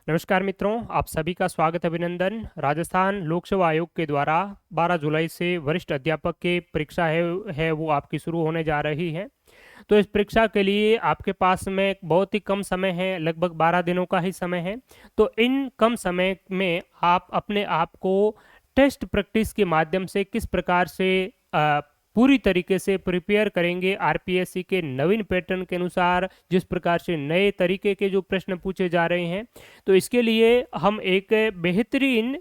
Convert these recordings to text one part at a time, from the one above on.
नमस्कार मित्रों, आप सभी का स्वागत अभिनंदन। राजस्थान लोक सेवा आयोग के द्वारा 12 जुलाई से वरिष्ठ अध्यापक की परीक्षा है वो आपकी शुरू होने जा रही है। तो इस परीक्षा के लिए आपके पास में बहुत ही कम समय है, लगभग 12 दिनों का ही समय है। तो इन कम समय में आप अपने आप को टेस्ट प्रैक्टिस के माध्यम से किस प्रकार से पूरी तरीके से प्रिपेयर करेंगे आरपीएससी के नवीन पैटर्न के अनुसार, जिस प्रकार से नए तरीके के जो प्रश्न पूछे जा रहे हैं। तो इसके लिए हम एक बेहतरीन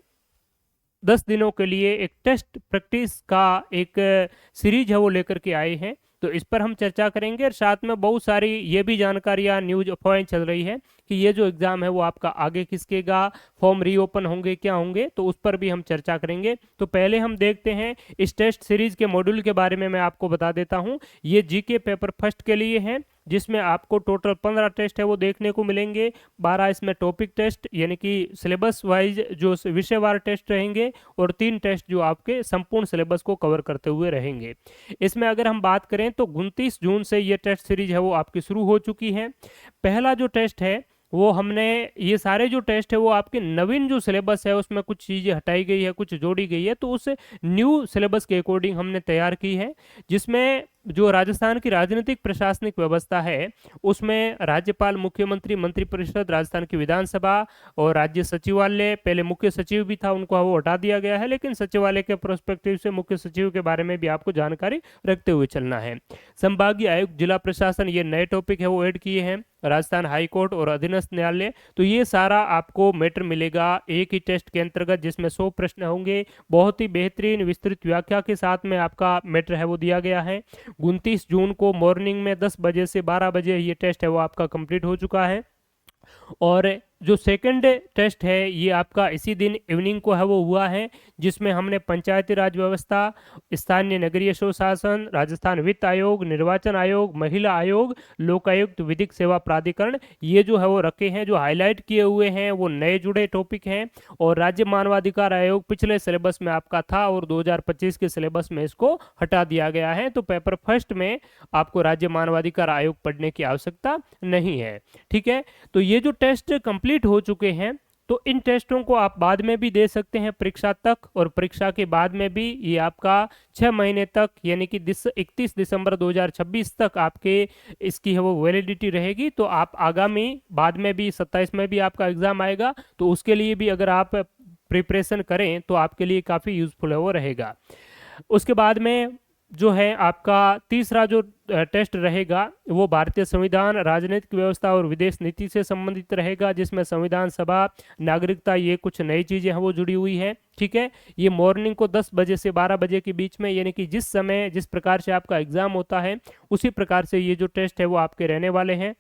10 दिनों के लिए एक टेस्ट प्रैक्टिस का एक सीरीज है वो लेकर के आए हैं। तो इस पर हम चर्चा करेंगे और साथ में बहुत सारी ये भी जानकारियां न्यूज अफवाहें चल रही है कि ये जो एग्जाम है वो आपका आगे खिसकेगा, फॉर्म रीओपन होंगे, क्या होंगे, तो उस पर भी हम चर्चा करेंगे। तो पहले हम देखते हैं इस टेस्ट सीरीज के मॉड्यूल के बारे में। मैं आपको बता देता हूं, ये जीके पेपर फर्स्ट के लिए है, जिसमें आपको टोटल 15 टेस्ट है वो देखने को मिलेंगे। 12 इसमें टॉपिक टेस्ट यानी कि सिलेबस वाइज जो विषयवार टेस्ट रहेंगे, और 3 टेस्ट जो आपके संपूर्ण सिलेबस को कवर करते हुए रहेंगे। इसमें अगर हम बात करें तो 29 जून से ये टेस्ट सीरीज है वो आपकी शुरू हो चुकी है। पहला जो टेस्ट है वो हमने, ये सारे जो टेस्ट है वो आपके नवीन जो सिलेबस है उसमें कुछ चीज़ें हटाई गई है, कुछ जोड़ी गई है, तो उस न्यू सिलेबस के अकॉर्डिंग हमने तैयार की है। जिसमें जो राजस्थान की राजनीतिक प्रशासनिक व्यवस्था है उसमें राज्यपाल, मुख्यमंत्री, मंत्रिपरिषद, राजस्थान की विधानसभा और राज्य सचिवालय, पहले मुख्य सचिव भी था उनको वो हटा दिया गया है, लेकिन सचिवालय के प्रोस्पेक्टिव से मुख्य सचिव के बारे में भी आपको जानकारी रखते हुए चलना है। संभागीय आयुक्त, जिला प्रशासन, ये नए टॉपिक है वो ऐड किए हैं। राजस्थान हाईकोर्ट और अधीनस्थ न्यायालय, तो ये सारा आपको मैटर मिलेगा एक ही टेस्ट के अंतर्गत, जिसमें 100 प्रश्न होंगे। बहुत ही बेहतरीन विस्तृत व्याख्या के साथ में आपका मैटर है वो दिया गया है। 29 जून को मॉर्निंग में 10 बजे से 12 बजे ये टेस्ट है वो आपका कंप्लीट हो चुका है। और जो सेकंड टेस्ट है ये आपका इसी दिन इवनिंग को है वो हुआ है, जिसमें हमने पंचायती राज व्यवस्था, स्थानीय नगरीय स्वशासन, राजस्थान वित्त आयोग, निर्वाचन आयोग, महिला आयोग, लोकायुक्त, विधिक सेवा प्राधिकरण, ये जो है वो रखे हैं। जो हाईलाइट किए हुए हैं वो नए जुड़े टॉपिक हैं। और राज्य मानवाधिकार आयोग पिछले सिलेबस में आपका था और 2025 के सिलेबस में इसको हटा दिया गया है। तो पेपर फर्स्ट में आपको राज्य मानवाधिकार आयोग पढ़ने की आवश्यकता नहीं है। ठीक है, तो ये जो टेस्ट कंप्लीट हो चुके हैं, तो इन टेस्टों को आप बाद में भी दे सकते हैं परीक्षा तक, और परीक्षा के बाद में भी ये आपका 6 महीने तक यानी कि 31 दिसंबर 2026 तक आपके इसकी है वो वैलिडिटी रहेगी। तो आप आगामी बाद में भी 27 में भी आपका एग्जाम आएगा, तो उसके लिए भी अगर आप प्रिपरेशन करें तो आपके लिए काफ़ी यूजफुल है वो रहेगा। उसके बाद में जो है आपका तीसरा जो टेस्ट रहेगा वो भारतीय संविधान, राजनीतिक व्यवस्था और विदेश नीति से संबंधित रहेगा, जिसमें संविधान सभा, नागरिकता, ये कुछ नई चीजें हैं वो जुड़ी हुई है। ठीक है, ये मॉर्निंग को 10 बजे से 12 बजे के बीच में, यानी कि जिस समय जिस प्रकार से आपका एग्जाम होता है उसी प्रकार से ये जो टेस्ट है वो आपके रहने वाले हैं।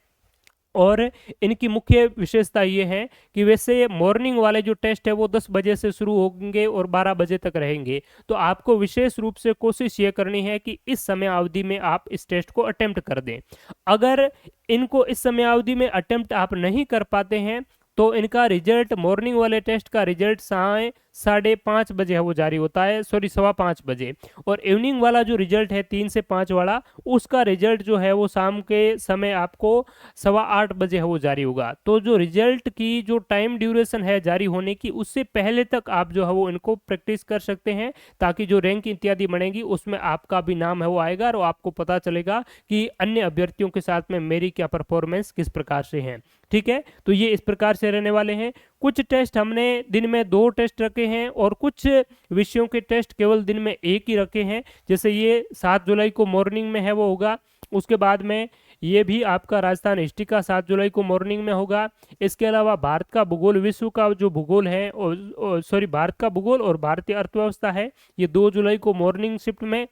और इनकी मुख्य विशेषता ये है कि वैसे मॉर्निंग वाले जो टेस्ट है वो 10 बजे से शुरू होंगे और 12 बजे तक रहेंगे। तो आपको विशेष रूप से कोशिश ये करनी है कि इस समय अवधि में आप इस टेस्ट को अटेम्प्ट कर दें। अगर इनको इस समय अवधि में अटेम्प्ट आप नहीं कर पाते हैं तो इनका रिजल्ट, मॉर्निंग वाले टेस्ट का रिजल्ट 5:30 बजे है वो जारी होता है, सॉरी 5:15 बजे। और इवनिंग वाला जो रिजल्ट है 3 से 5 वाला, उसका रिजल्ट जो है वो शाम के समय आपको 8:15 बजे है वो जारी होगा। तो जो रिजल्ट की जो टाइम ड्यूरेशन है जारी होने की, उससे पहले तक आप जो है वो इनको प्रैक्टिस कर सकते हैं, ताकि जो रैंक इत्यादि बनेगी उसमें आपका भी नाम है वो आएगा और आपको पता चलेगा कि अन्य अभ्यर्थियों के साथ में मेरी क्या परफॉर्मेंस किस प्रकार से है। ठीक है, तो ये इस प्रकार से रहने वाले हैं। कुछ टेस्ट हमने दिन में 2 टेस्ट रखे हैं और कुछ विषयों के टेस्ट केवल दिन में 1 ही रखे हैं। जैसे ये 7 जुलाई को मॉर्निंग में है वो होगा। उसके बाद में ये भी आपका राजस्थान हिस्ट्री का 7 जुलाई को मॉर्निंग में होगा। इसके अलावा भारत का भूगोल, विश्व का जो भूगोल है, और भारत का भूगोल और भारतीय अर्थव्यवस्था है, ये 2 जुलाई को मॉर्निंग शिफ्ट में,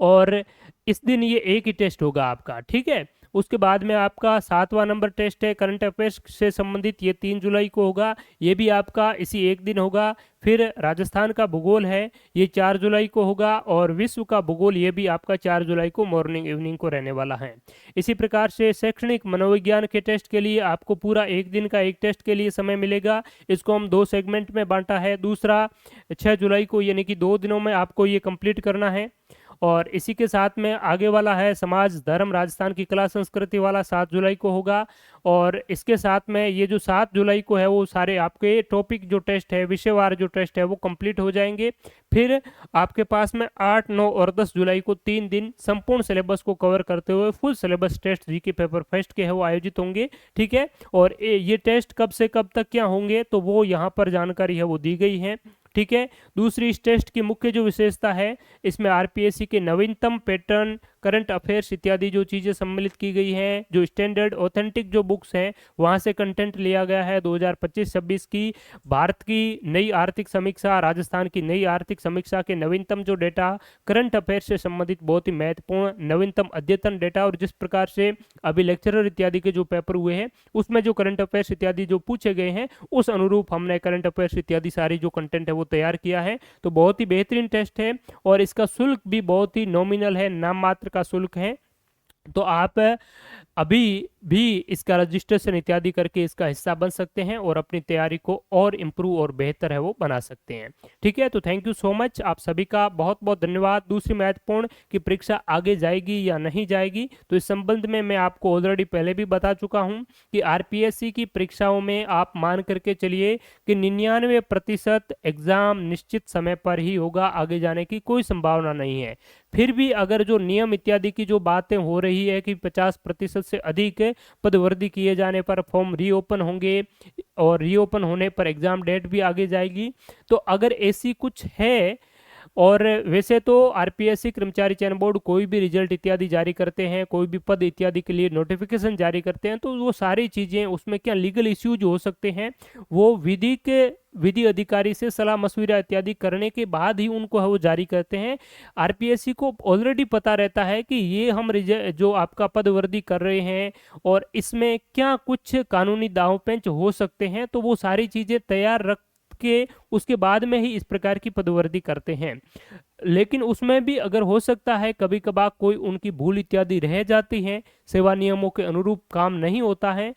और इस दिन ये 1 ही टेस्ट होगा आपका। ठीक है, उसके बाद में आपका 7वां नंबर टेस्ट है करंट अफेयर्स से संबंधित, ये 3 जुलाई को होगा, ये भी आपका इसी एक दिन होगा। फिर राजस्थान का भूगोल है, ये 4 जुलाई को होगा, और विश्व का भूगोल ये भी आपका 4 जुलाई को मॉर्निंग इवनिंग को रहने वाला है। इसी प्रकार से शैक्षणिक मनोविज्ञान के टेस्ट के लिए आपको पूरा एक दिन का एक टेस्ट के लिए समय मिलेगा। इसको हम 2 सेगमेंट में बांटा है। दूसरा 6 जुलाई को, यानी कि 2 दिनों में आपको ये कंप्लीट करना है। और इसी के साथ में आगे वाला है समाज धर्म राजस्थान की कला संस्कृति वाला 7 जुलाई को होगा। और इसके साथ में ये जो 7 जुलाई को है वो सारे आपके टॉपिक जो टेस्ट है विषयवार जो टेस्ट है वो कंप्लीट हो जाएंगे। फिर आपके पास में 8, 9 और 10 जुलाई को 3 दिन संपूर्ण सिलेबस को कवर करते हुए full syllabus test GK paper first के है वो आयोजित होंगे। ठीक है, और ये टेस्ट कब से कब तक क्या होंगे तो वो यहाँ पर जानकारी है वो दी गई है। ठीक है, दूसरी इस टेस्ट की मुख्य जो विशेषता है, इसमें आरपीएससी के नवीनतम पैटर्न, करंट अफेयर्स इत्यादि जो चीज़ें सम्मिलित की गई हैं, जो स्टैंडर्ड ऑथेंटिक जो बुक्स हैं वहाँ से कंटेंट लिया गया है 2025-26 की। भारत की नई आर्थिक समीक्षा, राजस्थान की नई आर्थिक समीक्षा के नवीनतम जो डेटा, करंट अफेयर्स से संबंधित बहुत ही महत्वपूर्ण नवीनतम अद्यतन डेटा, और जिस प्रकार से अभी लेक्चरर इत्यादि के जो पेपर हुए हैं उसमें जो करंट अफेयर्स इत्यादि जो पूछे गए हैं उस अनुरूप हमने करंट अफेयर्स इत्यादि सारी जो कंटेंट है वो तैयार किया है। तो बहुत ही बेहतरीन टेस्ट है और इसका शुल्क भी बहुत ही नॉमिनल है, नाम मात्र का शुल्क है। तो आप अभी भी इसका रजिस्ट्रेशन इत्यादि करके इसका हिस्सा बन सकते हैं और अपनी तैयारी को और इम्प्रूव और बेहतर है वो बना सकते हैं। ठीक है, तो थैंक यू सो मच, आप सभी का बहुत बहुत धन्यवाद। दूसरी महत्वपूर्ण कि परीक्षा आगे जाएगी या नहीं जाएगी, तो इस संबंध में मैं आपको ऑलरेडी पहले भी बता चुका हूं कि आरपीएससी की परीक्षाओं में आप मान करके चलिए कि 99% एग्जाम निश्चित समय पर ही होगा, आगे जाने की कोई संभावना नहीं है। फिर भी अगर जो नियम इत्यादि की जो बातें हो रही है कि 50% से अधिक पदवर्धी किए जाने पर फॉर्म रीओपन होंगे और रीओपन होने पर एग्जाम डेट भी आगे जाएगी, तो अगर ऐसी कुछ है, और वैसे तो आरपीएससी कर्मचारी चयन बोर्ड कोई भी रिजल्ट इत्यादि जारी करते हैं, कोई भी पद इत्यादि के लिए नोटिफिकेशन जारी करते हैं, तो वो सारी चीज़ें उसमें क्या लीगल इश्यूज हो सकते हैं वो विधि अधिकारी से सलाह मशविरा इत्यादि करने के बाद ही उनको वो जारी करते हैं। आरपीएससी को ऑलरेडी पता रहता है कि ये हम जो आपका पदवर्धी कर रहे हैं और इसमें क्या कुछ कानूनी दांव पेंच हो सकते हैं, तो वो सारी चीज़ें तैयार रख के उसके बाद में ही इस प्रकार की पदवर्धी करते हैं। लेकिन उसमें भी अगर हो सकता है कभी कभार कोई उनकी भूल इत्यादि रह जाती है, सेवा नियमों के अनुरूप काम नहीं होता है,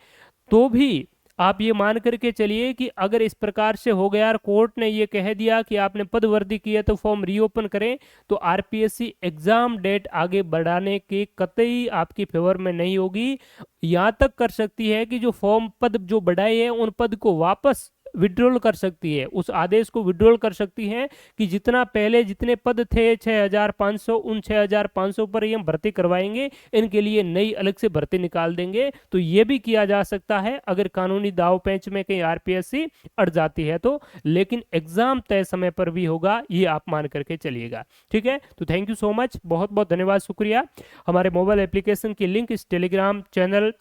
तो भी आप ये मान करके चलिए कि अगर इस प्रकार से हो गया और कोर्ट ने ये कह दिया कि आपने पदवर्धी किया तो फॉर्म रीओपन करें, तो आरपीएससी एग्जाम डेट आगे बढ़ाने के कतई आपकी फेवर में नहीं होगी। यहाँ तक कर सकती है कि जो फॉर्म पद जो बढ़ाए हैं उन पद को वापस विड्रॉल कर सकती है, उस आदेश को विड्रॉल कर सकती है कि जितना पहले जितने पद थे 6500, उन 6500 पर ही हम भर्ती करवाएंगे, इनके लिए नई अलग से भर्ती निकाल देंगे। तो ये भी किया जा सकता है अगर कानूनी दाव पेंच में कहीं आरपीएससी अड़ जाती है तो, लेकिन एग्जाम तय समय पर भी होगा, ये आप मान करके चलिएगा। ठीक है, तो थैंक यू सो मच, बहुत बहुत धन्यवाद, शुक्रिया। हमारे मोबाइल एप्लीकेशन की लिंक इस टेलीग्राम चैनल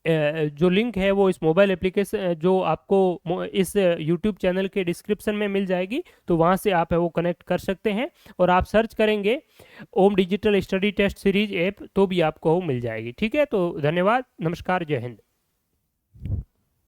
जो लिंक है वो इस मोबाइल एप्लीकेशन जो आपको इस यूट्यूब चैनल के डिस्क्रिप्शन में मिल जाएगी, तो वहाँ से आप है वो कनेक्ट कर सकते हैं और आप सर्च करेंगे Om digital study test series app तो भी आपको वो मिल जाएगी। ठीक है, तो धन्यवाद, नमस्कार, जय हिंद।